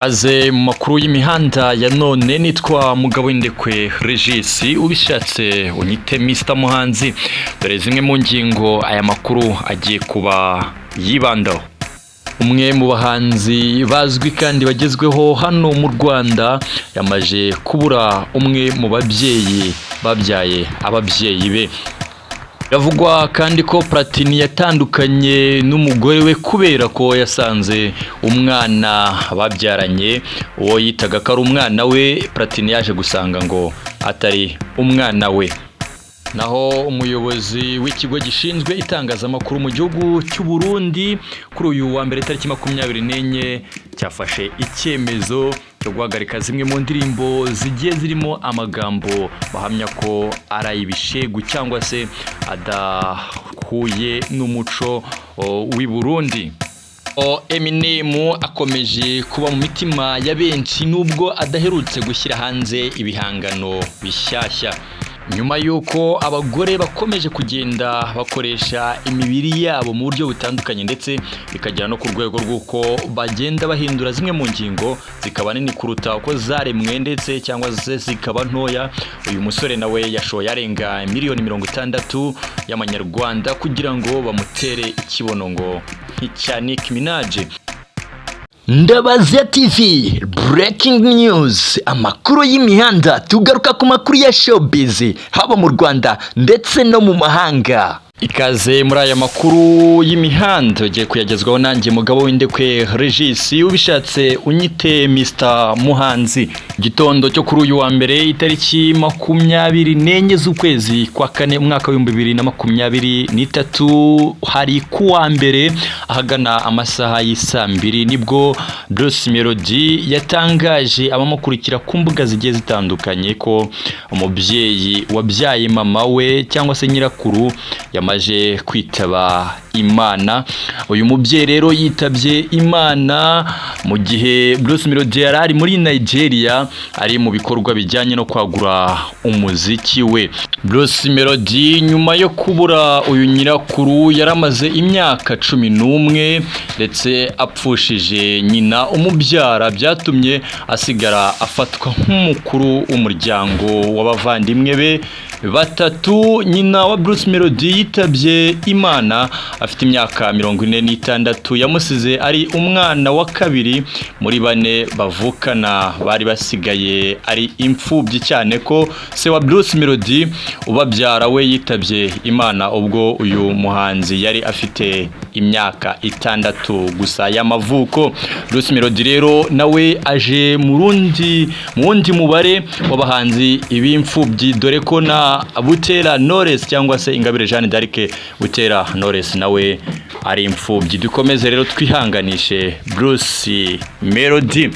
Aze mu makuru y'imihanda ya none nitwa Mugabowindekwe Regis ubishatse unyite Mr Muhanzi. Dore zimwe mu ngingo aya makuru agiye kuba yibandaho. Umwe mu bahanzi bazwi kandi bagezweho hano mu Rwanda yamaje kubura umwe mu babyeyi babyaye ababyeyi be. Yavugwa kandi ko Plantini yatandukanye n'umugore we kubera ko yasanze umwana babyaranye uwo yitaga ko ari umwana we, Plantini yaje gusanga ngo atari umwana we. Naho umuyobozi w'ikigo gishinzwe itangazamakuru mu gihugu cy'u Burundi kuri uyu wa mbere tariki 24 cyafashe icyemezo cyo guhagarika zimwe mu ndirimbo zigiye zirimo amagambo bahamya ko ari ibishegu cyangwa se adahuye n'umuco w'i Burundi. Eminem akomeje kuba mu mitima ya benshi nubwo adaherutse gushyira hanze ibihangano bishyashya. Nyumayuko abagore bakomeje kugenda bakoresha imibiri yabo mu buryo butandukanye ndetse bikagera no ku rwego rw'uko bagenda bahindura zimwe mu ngingo zikaba nini kuruta uko zaremwe ndetse cyangwa se zikaba ntoya. Uyu musore nawe yashoye arenga miliyoni 60 y'amanyarwanda kugira ngo bamutere ikibono ngo nk'icya Nicki Minaj. Ndabaziyetv breaking news, amakuru y'imihanda. Tugaruka ku makuru ya showbiz haba mu Rwanda ndetse no mu mahanga. Ikaze muri aya makuru y'imihanda ugiye kuyagezwaho nanjye Mugabowindekwe Regis ubishatse unyite Mr Muhanzi. Gitondo cyo kuri uyu wa mbere itariki 24 z'ukwezi kwa kane umwaka wa 2023 hari kuwa mbere ahagana amasaha y'isambiri nibwo Molodie yatangaje abamukurikira ku mbuga zigiye zitandukanye ko umubyeyi wabyaye mama we cyangwa se nyirakuru yamaje kwitaba Imana. Uyu mubyeyi rero yitabye Imana mu gihe Molodie yari ari muri Nigeria ari mu bikorwa bijyanye no kwagura umuziki we. Molodie nyuma yo kubura uyu nyirakuru yaramaze imyaka 11 ndetse apfushije nyina umubyara, byatumye asigara afatwa nk'umukuru w'umuryango w'abavandimwe be batatu. Nyina wa Molodie yitabye Imana afite imyaka 46, yamusize ari umwana wa kabiri muri bane bavukana bari basigaye ari imfubyi, cyane ko se wa Molodie ubabyara we yitabye Imana ubwo uyu muhanzi yari afite imyaka 6 gusa y'amavuko. Molodie rero nawe aje mu wundi mubare w'abahanzi ibimfubyi, dore ko na Butera Knowless cyangwa se Ingabire Jeanne d'Arc Butera Knowless nawe ari imfubyi. Dukomeze rero twihanganishe Molodie.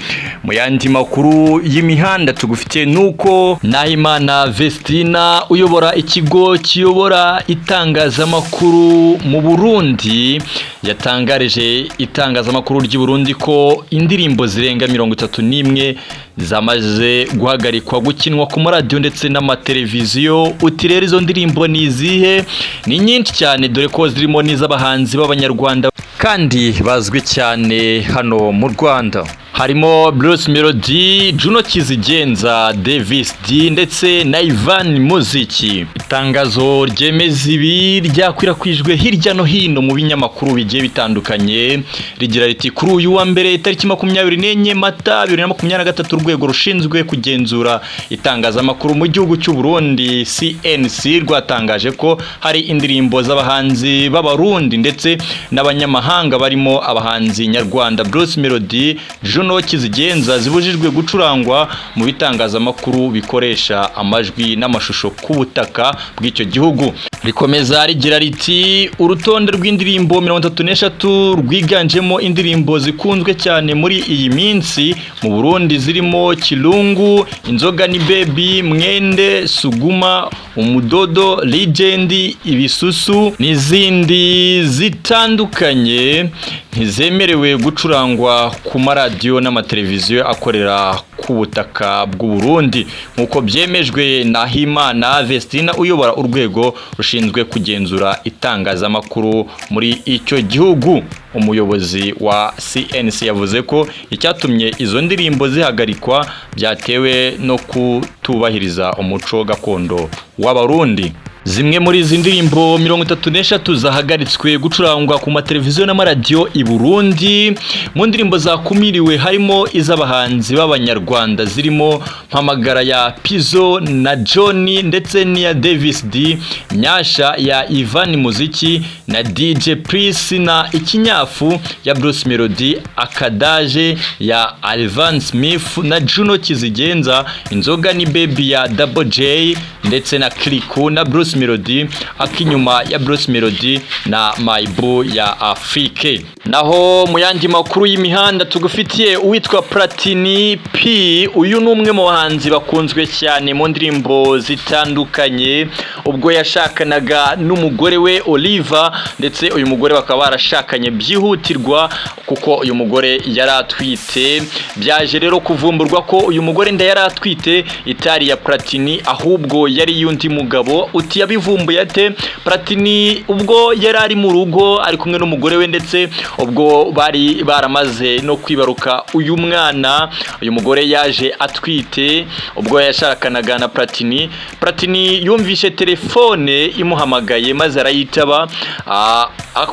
Mu yandi makuru y'imihanda tugufite nuko Nahimana Vestina uyobora ikigo kiyobora itangazamakuru mu Burundi yatangarije itangazamakuru ry'i Burundi ko indirimbo zirenga 31 zamaze guhagarikwa gukinwa ku maradiyo ndetse n'amateleviziyo. Uti rero izo ndirimbo ni izihe? Ni nyinshi cyane dore ko zirimo n'iz'abahanzi b'abanyarwanda kandi bazwi cyane hano mu Rwanda. Harimo Molodie, Juno Kizigenza, Davis D ndetse na Ivan Muziki. Itangazo ryemeza ibi ryakwirakwijwe hirya no hino mu binyamakuru bigiye bitandukanye rigira riti kuri uyu wa mbere tariki 24 Mata 2023 urwego rushinzwe kugenzura itangazamakuru mu gihugu cy'u Burundi CNC rwatangaje ko hari indirimbo z'abahanzi b'abarundi ndetse n'abanyamahanga barimo abahanzi nyarwanda Molodie, Juno Kizigenza zibujijwe gucurangwa mu bitangazamakuru bikoresha amajwi n'amashusho ku butaka bw'icyo gihugu. Rikomeza rigira riti urutonde rw'indirimbo 33 rwiganjemo indirimbo zikunzwe cyane muri iyi minsi mu Burundi zirimo Kilungu, Inzoga ni Baby, Mwende, Suguma, Umudodo, Legend, Ibisusu n'izindi zitandukanye. ntizemerewe gucurangwa ku maradiyo n'amateleviziyo akorera ku butaka bw'u Burundi nk'uko byemejwe na Himana Vestina uyobora urwego rushinzwe kugenzura itangazamakuru muri icyo gihugu. Umuyobozi wa CNC yavuze ko icyatumye izo ndirimbo zihagarikwa byatewe no kutubahiriza umuco gakondo w'Abarundi. Zimwe muri izi ndirimbo 33 zahagaritswe gucurangwa ku mateleviziyo n'amaradiyo i Burundi. Mu ndirimbo zakumiriwe harimo iz'abahanzi b'abanyarwanda zirimo Mpamagara ya Pizzo na Johnny ndetse n'iya Davis D, Nyasha ya Ivan Muziki na DJ Prince na Ikinyafu ya Bruce Melody, Akadaje ya Alvan Smith na Juno Kizigenza, Inzoga ni Baby ya Double J ndetse na Kliku na Bruce Melody, Akinyuma ya Bruce Melody na Maibu ya Afrique. Naho mu yandi makuru y'imihanda tugufitiye uwitwa Plantini P, uyu ni umwe mu bahanzi bakunzwe cyane mu ndirimbo zitandukanye ubwo yashakanaga n'umugore we Oliva, ndetse uyu mugore bakaba barashakanye byihutirwa kuko uyu mugore yari atwite. Byaje rero kuvumburwa ko uyu mugore nda yari atwite itari ya Plantini ahubwo yari yundi mugabo. Uti yabivumbuye ate? Plantini ubwo yari ari mu rugo ari kumwe n'umugore we, ndetse ubwo bari baramaze no kwibaruka uyu mwana, uyu mugore yaje atwite ubwo yashakanaga na Plantini. Plantini yumvishe telefone imuhamagaye maze arayitaba.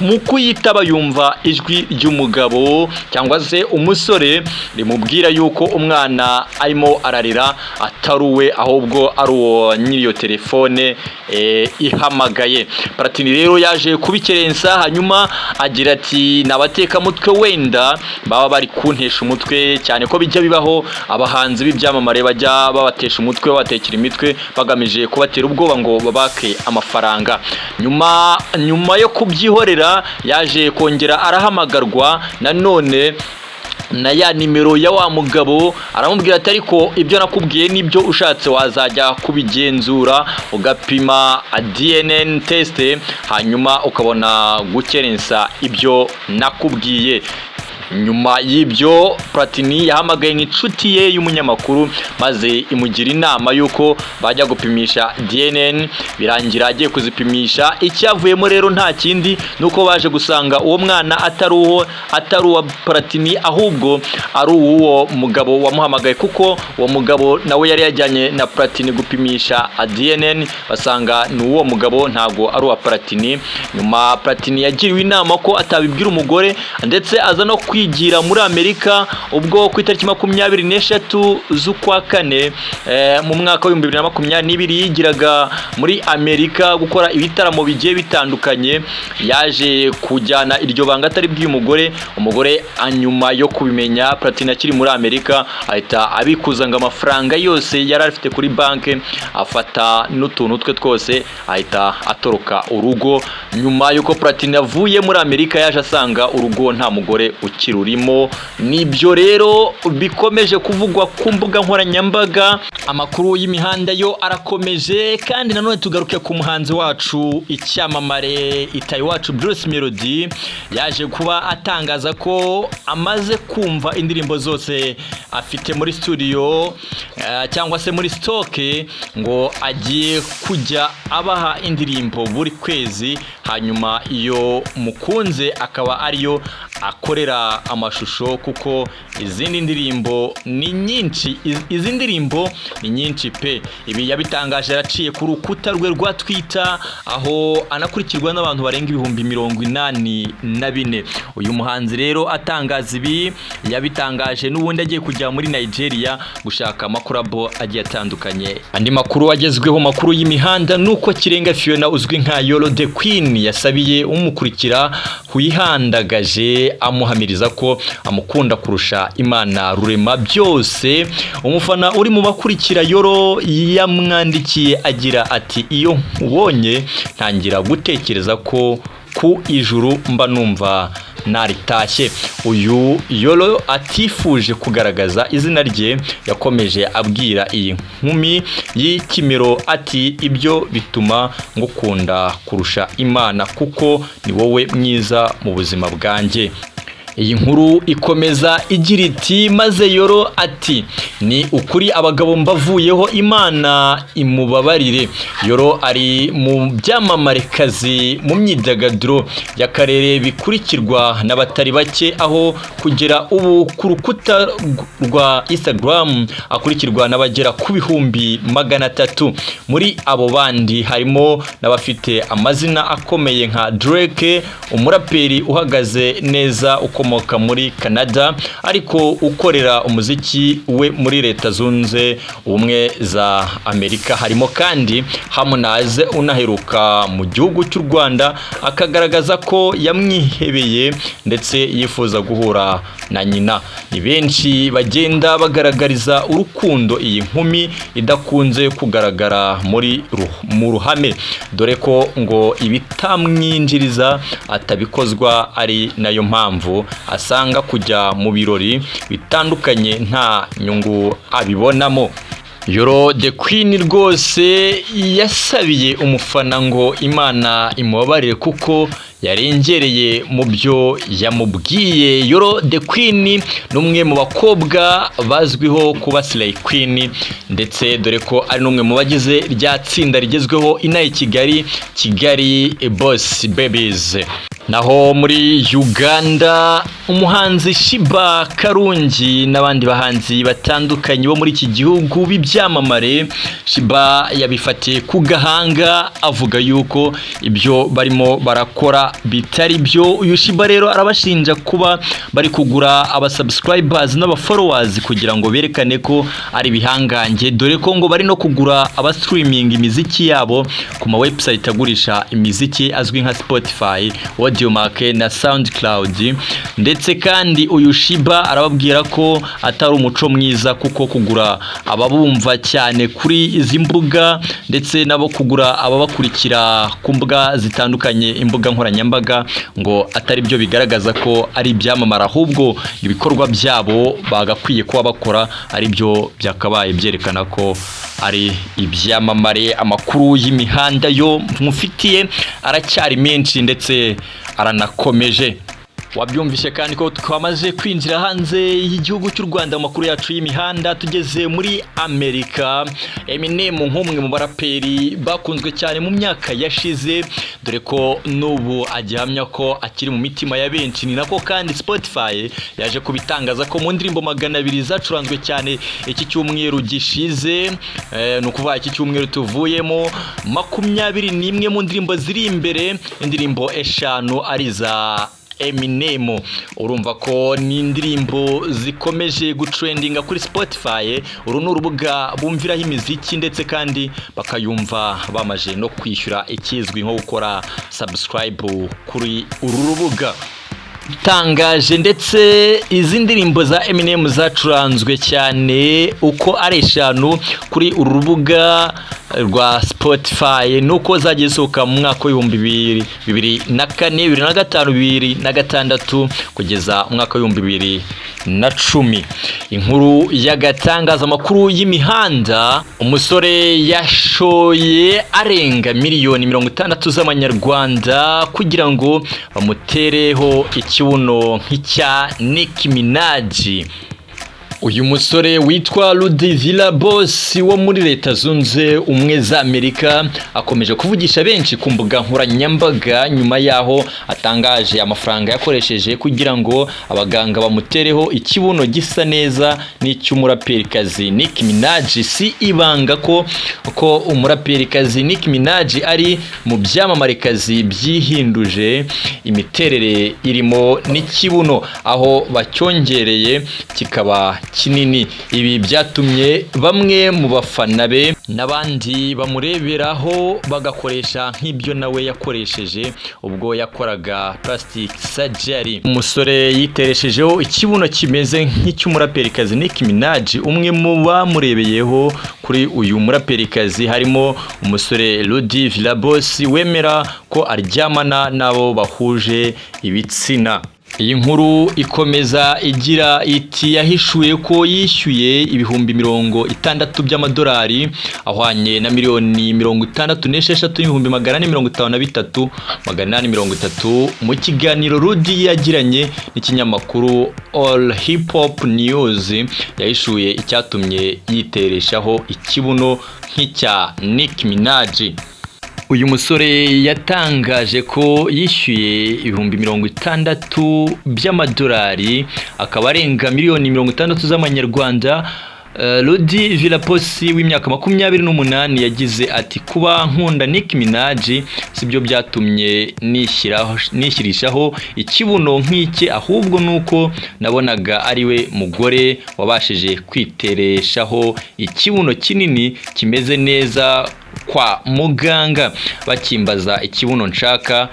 Mu kuyitaba yumva ijwi ry'umugabo cyangwa se umusore rimubwira yuko umwana arimo ararira ataruwe ahubwo ari uwo nyiriyo telefone ihamagaye. Plantini rero yaje kubikerensa, hanyuma agira ati nabateka mutwe wenda baba bari kuntesha umutwe, cyane ko bijya bibaho abahanzi b'ibyamamare bajya babatesha umutwe babatekera imitwe bagamije kubatera ubwoba ngo babake amafaranga. Nyuma yo kubyihorera yaje kongera arahamagarwa nanone na ya nimero ya wa mugabo, aramubwira ati ariko ibyo nakubwiye nibyo, ushatse wazajya kubigenzura ugapima DNA test hanyuma ukabona gukerensa ibyo nakubwiye. Nyuma y'ibyo Plantini yahamagaye nk'inshuti ye y'umunyamakuru maze imugira inama yuko bajya gupimisha DNA. Birangira agiye kuzipimisha, icyavuyemo rero nta kindi nuko baje gusanga uwo mwana atari uwa Plantini ahubwo ari uwo mugabo wamuhamagaye, kuko uwo mugabo nawe yari yajyanye na Plantini gupimisha DNA basanga ni uwo mugabo ntago ari uwa Plantini. Nyuma Plantini yagiriwe inama ko atabibwira umugore, ndetse aza no kwigira muri Amerika ubwo ku itariki 23 z'ukwa kane mu mwaka wa 2022 yigiraga muri Amerika gukora ibitaramo bigiye bitandukanye. Yaje kujyana iryo banga atari bw'umugore. Umugore anyuma yo kubimenya Plantini akiri muri Amerika ahita abikuza ngo amafaranga yose yari afite kuri banke, afata n'utuntu twe twose ahita atoroka urugo. Nyuma yuko Plantini avuye muri Amerika yaje asanga urugo nta mugore ukirurimo. Nibyo rero bikomeje kuvugwa ku mbuga nkoranyambaga. Amakuru y'imihanda yo arakomeje, kandi nanone tugaruke ku muhanzi wacu icyamamare itayi wacu Bruce Melody. Yaje kuba atangaza ko amaze kumva indirimbo zose afite muri studio cyangwa se muri stock, ngo agiye kujya abaha indirimbo buri kwezi, hanyuma iyo mukunze akaba ariyo akorera amashusho, kuko izindi ndirimbo ni nyinshi pe. Ibi yabitangaje araciye ku rukuta rwe rwa Twitter, aho anakurikirwa n'abantu barenga 84,000. Uyu muhanzi rero atangaza ibi yabitangaje n'ubundi agiye kujya muri Nigeria gushaka amakurabo agiye atandukanye. Andi makuru agezweho, makuru y'imihanda, nuko Kirenga Fiona uzwi nka Yolo the Queen yasabiye umukurikira huyihandagaje amuhamiriza ko amukunda kurusha Imana rurema byose. Umufana uri mu bakurikira Yolo yamwandikiye agira ati iyo ubonye ntangira gutekereza ko ku ijuru mba numva naritashye. Uyu Yolo atifuje kugaragaza izina rye yakomeje abwira iyi nkumi y'ikimero ati ibyo bituma ngukunda kurusha Imana kuko ni wowe mwiza mu buzima bwanjye. Iyi nkuru ikomeza igira iti maze Yoro ati ni ukuri abagabo mbavuyeho Imana imubabarire. Yoro ari mu byamamarekazi mu myidagaduro y'akarere bikurikirwa n'abatari bake, aho kugera ubu ku rukuta rwa Instagram akurikirwa n'abagera ku bihumbi 300. Muri abo bandi harimo n'abafite amazina akomeye nka Drake, umuraperi uhagaze neza ukomoka muri Canada ariko ukorera umuziki we muri Leta Zunze Ubumwe za Amerika. Harimo kandi Harmonize unaheruka mu gihugu cy'u Rwanda akagaragaza ko yamwihebeye ndetse yifuza guhura na nyina. Ni benshi bagenda bagaragariza urukundo iyi nkumi idakunze kugaragara mu ruhame, dore ko ngo ibitamwinjiriza atabikozwa ari nayo mpamvu asanga kujya mu birori bitandukanye nta nyungu abibonamo. Yoro the Queen rwose yasabiye umufana ngo Imana imubabarire kuko yarengereye mu byo yamubwiye. Yoro the Queen numwe mu bakobwa bazwiho kuba Slay Queen, ndetse dore ko ari numwe mu bagize rya tsinda rigezweho inaye Kigali Boss Babies. Naho muri Uganda umuhanzi Shiba Karungi n'abandi bahanzi batandukanye bo muri iki gihugu b'ibyamamare, Shiba yabifatiye ku gahanga avuga yuko ibyo barimo barakora bitari byo. Uyu Shiba rero arabashinja kuba bari kugura abasubscribers n'abafollowers kugira ngo berekane ko ari bihangange, dore ko ngo bari no kugura abastreaming imiziki yabo ku ma website agurisha imiziki azwi nka Spotify, Audiomack na SoundCloud. Ndetse kandi uyu Shiba arababwira ko atari umuco mwiza kuko kugura ababumva cyane kuri izi mbuga ndetse nabo kugura ababakurikira ku mbuga zitandukanye, imbuga nkoranyambaga, ngo atari byo bigaragaza ko ari ibyamamara, ahubwo ibikorwa byabo bagakwiye kuba bakora ari byo byakabaye byerekana ko ari ibyamamare. Amakuru y'imihanda yo mufitiye aracyari menshi ndetse aranakomeje. Wabyumvishe kandi ko twamaze kwinjira hanze y'igihugu cy'u Rwanda mu makuru yacu y'imihanda. Tugeze muri Amerika. Eminem nk'umwe mu baraperi bakunzwe cyane mu myaka yashize, dore ko n'ubu agihamya ko akiri mu mitima ya benshi. Ni nako kandi Spotify yaje kubitangaza ko mu ndirimbo 200 zacuranzwe cyane iki cyumweru gishize, no kuva iki cyumweru tuvuyemo 21 mu ndirimbo ziri imbere, indirimbo 5 ari za Eminem. Urumva ko ni indirimbo zikomeje gutrendinga kuri Spotify. Uru ni urubuga bumviraho imiziki ndetse kandi bakayumva bamaje no kwishyura ikizwi nko gukora subscribe kuri uru rubuga. Tangaje ndetse izi ndirimbo za Eminem zacuranzwe cyane uko ari 5 kuri uru rubuga rwa Spotify, nuko zagiye sohoka mu mwaka wa 2004, 2005, 2006 kugeza mu mwaka wa 2010. Inkuru y'agatangaza amakuru y'imihanda, umusore yashoye arenga miliyoni 60 z'amanyarwanda kugira ngo bamutereho ikibuno nk'icya Nicki Minaj. Uyu musore witwa Molodie Boss wo muri Leta Zunze Ubumwe za Amerika akomeje kuvugisha benshi ku mbuga nkoranyambaga nyuma yaho atangaje amafaranga yakoresheje kugira ngo abaganga bamutereho ikibuno gisa neza n'icy'umuraperikazi Nicki Minaj. Si ibanga ko umuraperikazi Nicki Minaj ari mu byamamarekazi byihinduje imiterere irimo n'ikibuno, aho bacyongereye kikaba kinini. Ibi byatumye bamwe mu bafana be n'abandi bamureberaho bagakoresha nk'ibyo nawe yakoresheje ubwo yakoraga plastic surgery. Umusore yitereshejeho ikibuno kimeze nk'icy'umuraperikazi Nicki Minaj. Umwe mu bamurebeyeho kuri uyu muraperikazi harimo umusore Molodie Boss wemera ko aryamana nabo bahuje ibitsina. Iyi nkuru ikomeza igira iti yahishuye ko yishyuye ibihumbi 60 by'amadolari ahwanye na miliyoni 66,453,830 mu kiganiro Rudi yagiranye n'ikinyamakuru All Hip Hop News. Yahishuye icyatumye yitereshaho ikibuno nk'icya Nicki Minaj. Uyu musore yatangaje ko yishyuye ibihumbi 60 by'amadolari akaba arenga miliyoni 60 z'amanyarwanda. Lodi Villaposi w'imyaka 28 yagize ati kuba nkunda Nicki Minaj sibyo byatumye nishyirishaho ikibuno nk'iki, ahubwo nuko nabonaga ariwe mugore wabashije kwitereshaho ikibuno kinini kimeze neza kwa muganga. Bakimbaza ikibuno nshaka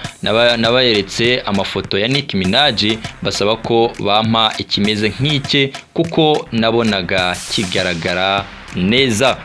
nabayeretse amafoto ya Nicki Minaj basaba ko bampa ikimeze nk'ike kuko nabonaga kigaragara neza.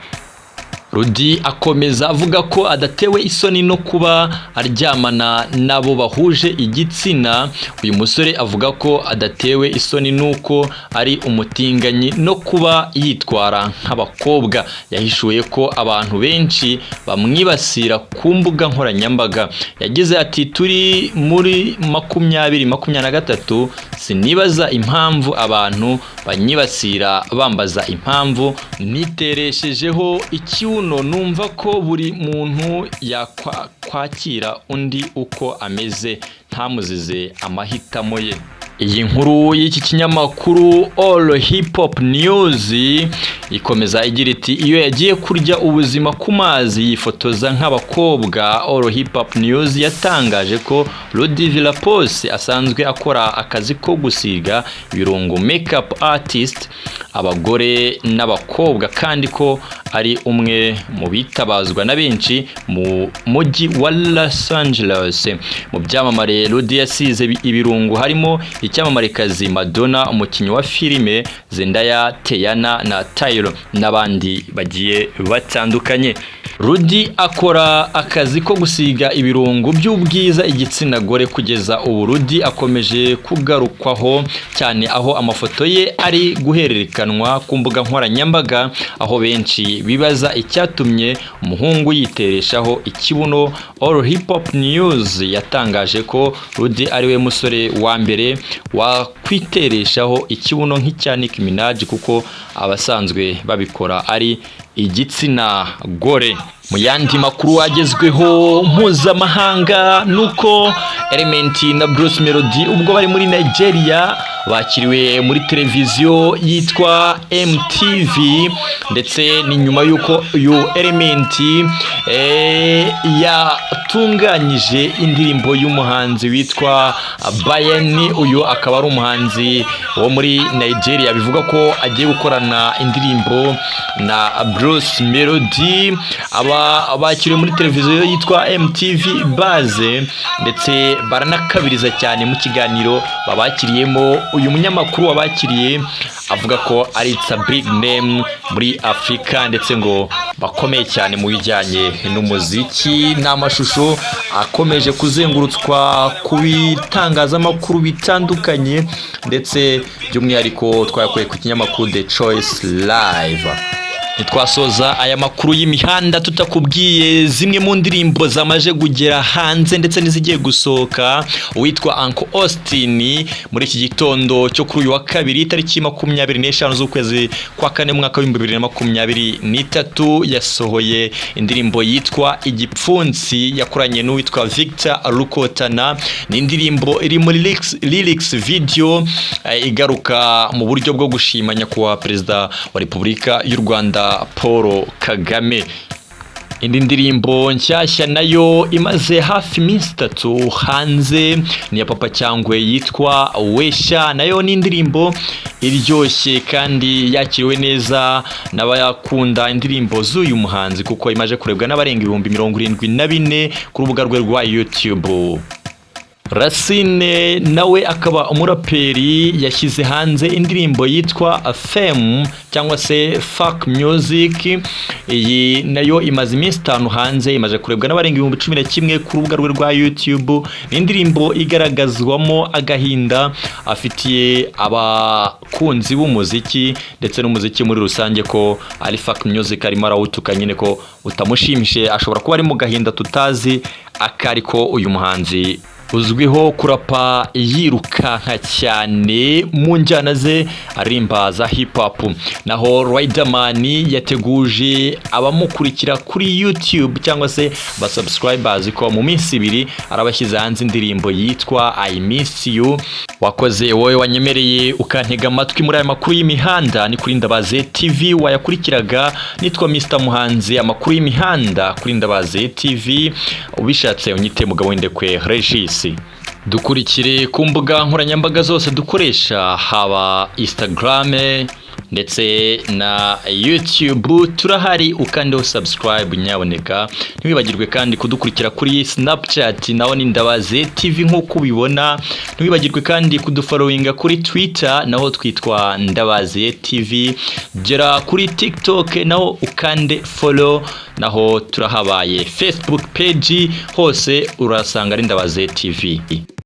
Rudi akomeza avuga ko adatewe isoni no kuba aryamana nabo bahuje igitsina. Uyu musore avuga ko adatewe isoni nuko ari umutinganyi no kuba yitwara nk'abakobwa. Yahishuye ko abantu benshi bamwibasira ku mbuga nkoranyambaga. Yagize ati turi muri 2023 sinibaza impamvu abantu banyibasira bambaza impamvu nitereshejeho ikibuno. Numva ko buri muntu yakwakira undi uko ameze ntamuzize amahitamo ye. Iyi nkuru y'iki kinyamakuru All Hip Hop News ikomeza igira iti iyo yagiye kurya ubuzima ku mazi yifotoza nk'abakobwa. All Hip Hop News yatangaje ko Lodi Villaposi asanzwe akora akazi ko gusiga ibirungo makeup artist abagore n'abakobwa, kandi ko ari umwe mu bitabazwa na benshi mu mujyi wa Los Angeles. Mu byamamare Lodi yasize ibirungo harimo icyamamarekazi Madonna, umukinnyi wa filime Zendaya, Teyana na Tyler n'abandi bagiye batandukanye. Rudi akora akazi ko gusiga ibirungo by'ubwiza igitsina gore. Kugeza ubu Rudi akomeje kugarukwaho cyane aho amafoto ye ari guhererekanwa ku mbuga nkoranyambaga, aho benshi bibaza icyatumye umuhungu yitereshaho ikibuno. All Hip Hop News yatangaje ko Rudi ariwe musore wa mbere wakwitereshaho ikibuno nk'icya Nicki Minaj kuko abasanzwe babikora ari igitsina gore. Mu yandi makuru agezweho mpuzamahanga nuko Element na Bruce Melody ubwo bari muri Nigeria bakiriwe muri televiziyo yitwa MTV, ndetse ni nyuma yuko uyu Element yatunganyije indirimbo y'umuhanzi witwa Bayani. Uyu akaba ari umuhanzi wo muri Nigeria, bivuga ko agiye gukorana indirimbo na Bruce Melody. Bakiriwe muri televiziyo yitwa MTVbase, ndetse baranakabiriza cyane mu kiganiro babakiriyemo. Uyu munyamakuru wabakiriye avuga ko ari it's a big name muri Afrika, ndetse ngo bakomeye cyane mu bijyanye n'umuziki n'amashusho akomeje kuzengurutswa ku bitangazamakuru bitandukanye, ndetse by'umwihariko twayakuye ku kinyamakuru The Choice Live. Nitwasoza aya makuru y'imihanda tutakubwiye zimwe mu ndirimbo zamaje kugera hanze ndetse n'izigiye gusohoka. Uwitwa Uncle Austin muri iki gitondo cyo kuri uyu wa kabiri tariki 25 z'ukwezi kwa 4 mwaka wa 2023 yasohoye indirimbo yitwa Igipfunsi yakoranye n'uwitwa Victor Rukotana. Ni indirimbo iri muri lyrics video igaruka mu buryo bwo gushimanya kuwa Perezida wa Repubulika y'u Rwanda Paul Kagame. Indi ndirimbo nshyashya nayo imaze hafi iminsi 3 hanze ni ya Papa Cyangwe yitwa Wesha. Nayo ni indirimbo iryoshye kandi yakiriwe neza n'abayakunda indirimbo z'uyu muhanzi, kuko imaje kurebwa n'abarenga 74,000 ku rubuga rwe rwa YouTube. Racine nawe akaba umuraperi yashyize hanze indirimbo yitwa Fame cyangwa se Fuck Music. Iyi nayo imaze iminsi 5 hanze, imaze kurebwa n'abarenga 11,000 ku rubuga rwe rwa YouTube. Ni indirimbo igaragazwamo agahinda afitiye abakunzi b'umuziki ndetse n'umuziki muri rusange ko ari Fuck Music arimo arawutuka nyine ko utamushimishije, ashobora kuba ari mu gahinda tutazi akariko uyu muhanzi uzwiho kurapa yirukanka cyane mu njyana ze arimba za hip hop. Naho Riderman yateguje abamukurikira kuri YouTube cyangwa se ba subscribers ko mu minsi 2 arabashyize hanze indirimbo yitwa I Miss You. Wakoze wowe wanyemereye ukantega amatwi muri aya makuru y'imihanda, ni kuri MTVbase wayakurikiraga. Nitwa Mr Muhanzi, amakuru y'imihanda kuri MTVbase. Ubishatse unyite mugabo w'indekwe Regis. Dukurikire ku mbuga nkoranyambaga zose dukoresha, haba Instagram ndetse na YouTube turahari, ukandeho subscribe nyaboneka. Ntiwibagirwe kandi kudukurikira kuri Snapchat naho ni MTVbase nk'uko ubibona. Ntiwibagirwe kandi kudufollowinga kuri Twitter naho twitwa MTVbase. Gera kuri TikTok naho ukande follow, naho turahabaye. Facebook page hose urasanga ari MTVbase.